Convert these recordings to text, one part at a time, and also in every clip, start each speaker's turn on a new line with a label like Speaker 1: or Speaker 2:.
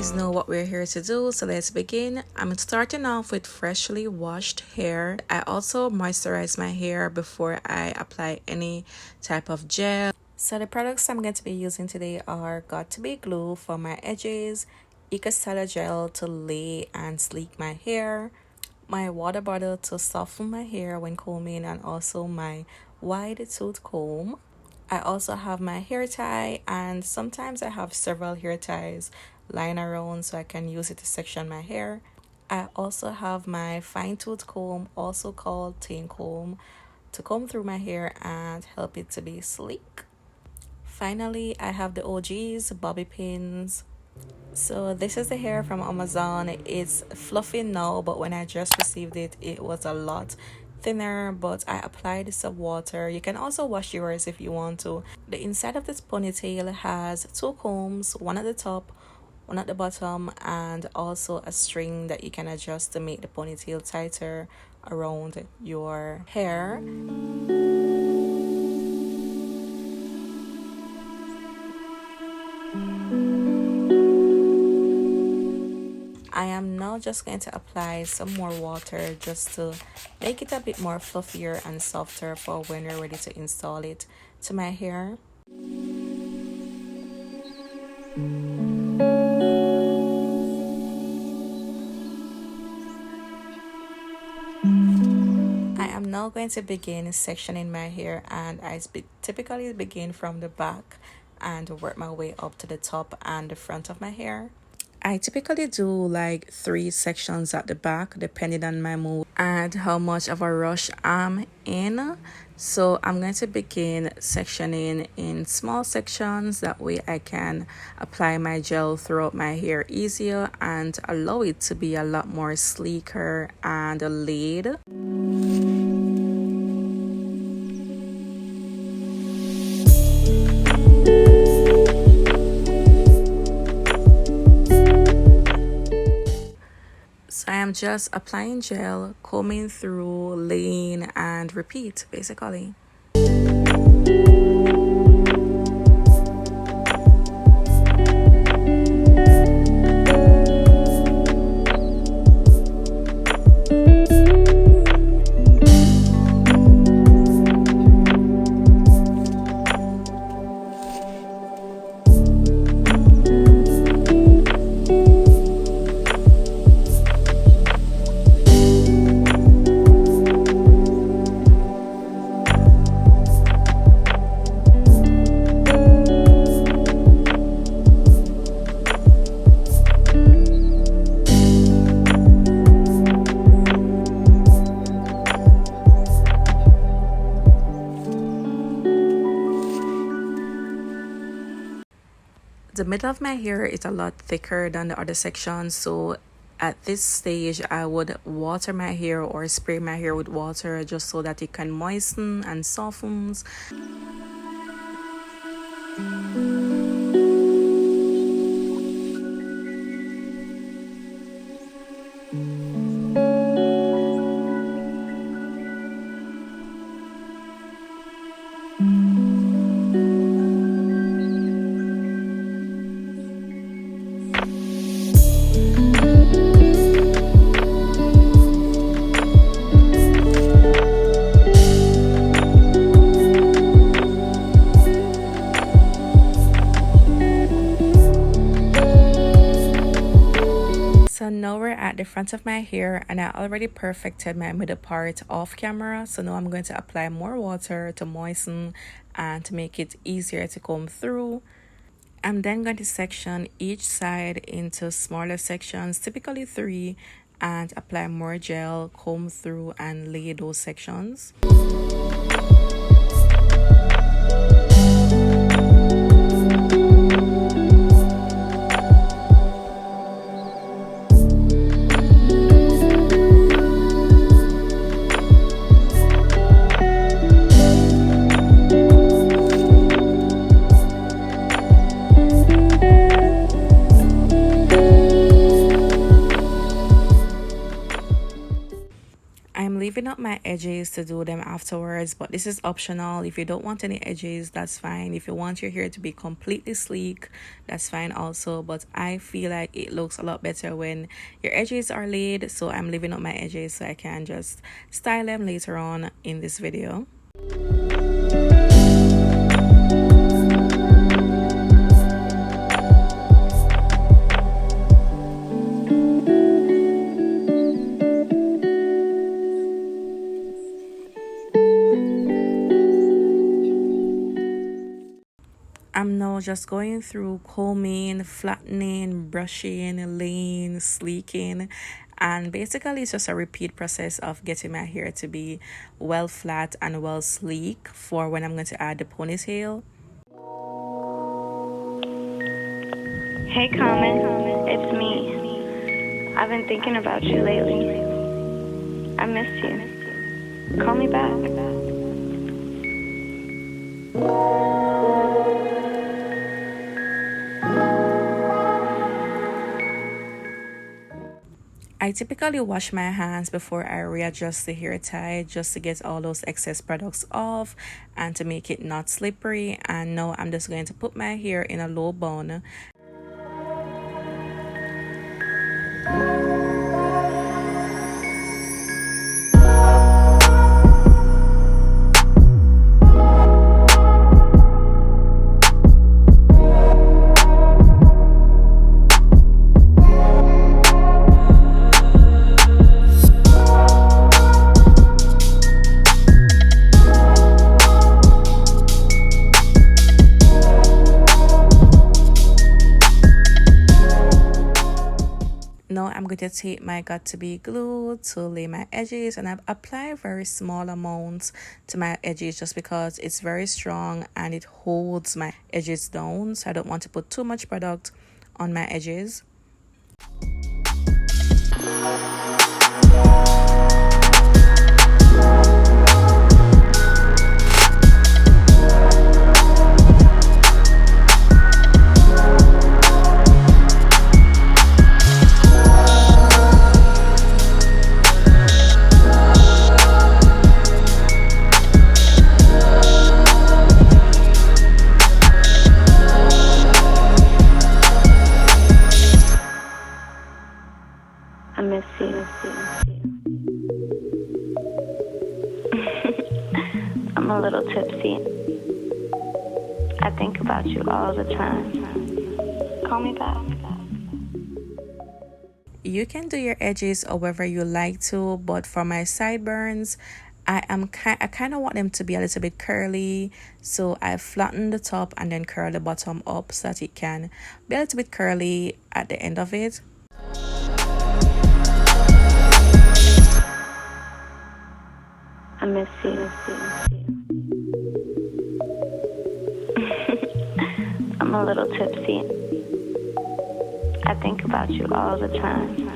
Speaker 1: guys know what we're here to do, so let's begin. I'm starting off with freshly washed hair. I also moisturize my hair before I apply any type of gel. So the products I'm going to be using today are Got to Be Glue for my edges, Eco Styler Gel to lay and sleek my hair, my water bottle to soften my hair when combing, and also my wide tooth comb. I also have my hair tie, and sometimes I have several hair ties lying around so I can use it to section my hair. I also have my fine tooth comb, also called tame comb, to comb through my hair and help it to be sleek. Finally, I have the OG's bobby pins. So this is the hair from Amazon. It's fluffy now, but when I just received it, it was a lot thinner, but I applied some water. You can also wash yours if you want to. The inside of this ponytail has two combs, one at the top, one at the bottom, and also a string that you can adjust to make the ponytail tighter around your hair. I am now just going to apply some more water just to make it a bit more fluffier and softer for when we're ready to install it to my hair. I am now going to begin sectioning my hair, and I typically begin from the back and work my way up to the top and the front of my hair. I typically do like 3 sections at the back depending on my mood and how much of a rush I'm in. So I'm going to begin sectioning in small sections. That way I can apply my gel throughout my hair easier and allow it to be a lot more sleeker and laid. So I am just applying gel, combing through, laying, and repeat basically. The middle of my hair is a lot thicker than the other sections, so at this stage I would water my hair or spray my hair with water just so that it can moisten and softens. So now we're at the front of my hair, and I already perfected my middle part off camera. So now I'm going to apply more water to moisten and to make it easier to comb through. I'm then going to section each side into smaller sections, typically 3, and apply more gel, comb through, and lay those sections. Leaving up my my edges to do them afterwards, but this is optional. If you don't want any edges, that's fine. If you want your hair to be completely sleek, that's fine also, but I feel like it looks a lot better when your edges are laid, so I'm leaving up my edges so I can just style them later on in this video. I'm now just going through combing, flattening, brushing, laying, sleeking, and basically it's just a repeat process of getting my hair to be well flat and well sleek for when I'm going to add the ponytail.
Speaker 2: Hey Common, it's me. I've been thinking about you lately. I missed you. Call me back.
Speaker 1: I typically wash my hands before I readjust the hair tie just to get all those excess products off and to make it not slippery. And now I'm just going to put my hair in a low bun. Now I'm going to take my got to be glue to lay my edges, and I've applied very small amounts to my edges just because it's very strong and it holds my edges down, so I don't want to put too much product on my edges.
Speaker 2: I miss you. I'm a little tipsy. I think about you all the time. Call me back.
Speaker 1: You can do your edges however you like to, but for my sideburns, I kind of want them to be a little bit curly, so I flatten the top and then curl the bottom up so that it can be a little bit curly at the end of it.
Speaker 2: I miss you. I'm a little tipsy. I think about you all the time.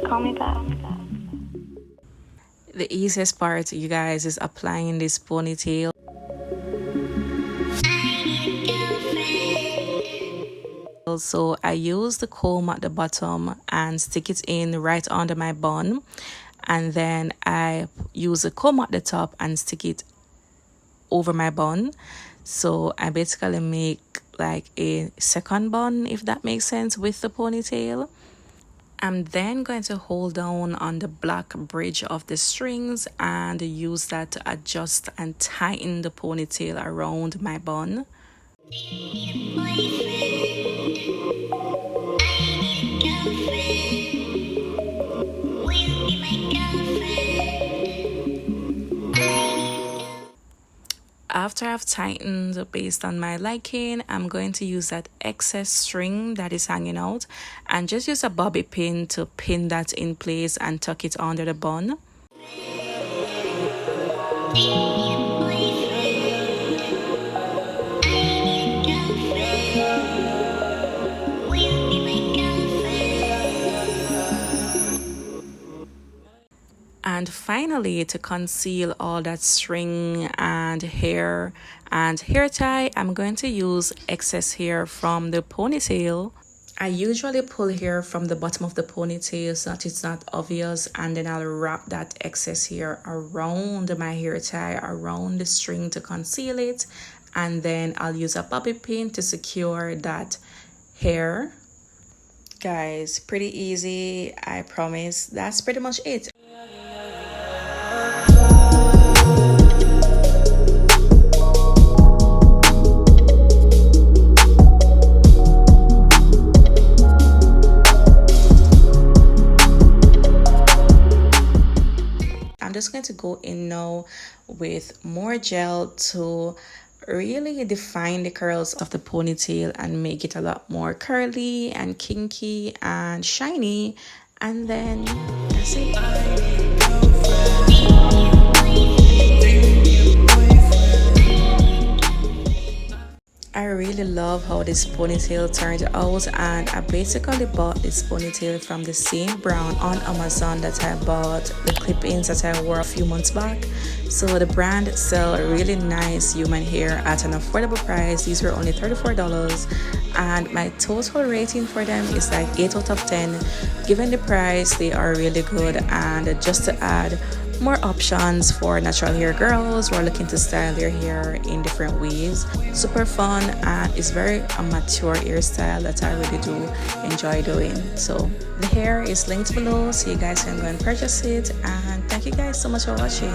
Speaker 2: Call me back.
Speaker 1: The easiest part, you guys, is applying this ponytail. So I use the comb at the bottom and stick it in right under my bun, and then I use a comb at the top and stick it over my bun. So I basically make like a second bun, if that makes sense, with the ponytail. I'm then going to hold down on the black bridge of the strings and use that to adjust and tighten the ponytail around my bun. After I've tightened based on my liking, I'm going to use that excess string that is hanging out and just use a bobby pin to pin that in place and tuck it under the bun. And finally, to conceal all that string and hair tie, I'm going to use excess hair from the ponytail I usually pull hair from the bottom of the ponytail so that it's not obvious, and then I'll wrap that excess hair around my hair tie, around the string to conceal it, and then I'll use a bobby pin to secure that hair. Guys, pretty easy, I promise. That's pretty much it. I'm just going to go in now with more gel to really define the curls of the ponytail and make it a lot more curly and kinky and shiny, and then that's it. I really love how this ponytail turned out, and I basically bought this ponytail from the same brand on Amazon that I bought the clip-ins that I wore a few months back. So the brand sell really nice human hair at an affordable price. These were only $34, and my total rating for them is like 8 out of 10. Given the price, they are really good. And just to add more options for natural hair girls who are looking to style their hair in different ways. Super fun, and it's very a mature hairstyle that I really do enjoy doing. So the hair is linked below so you guys can go and purchase it, and thank you guys so much for watching.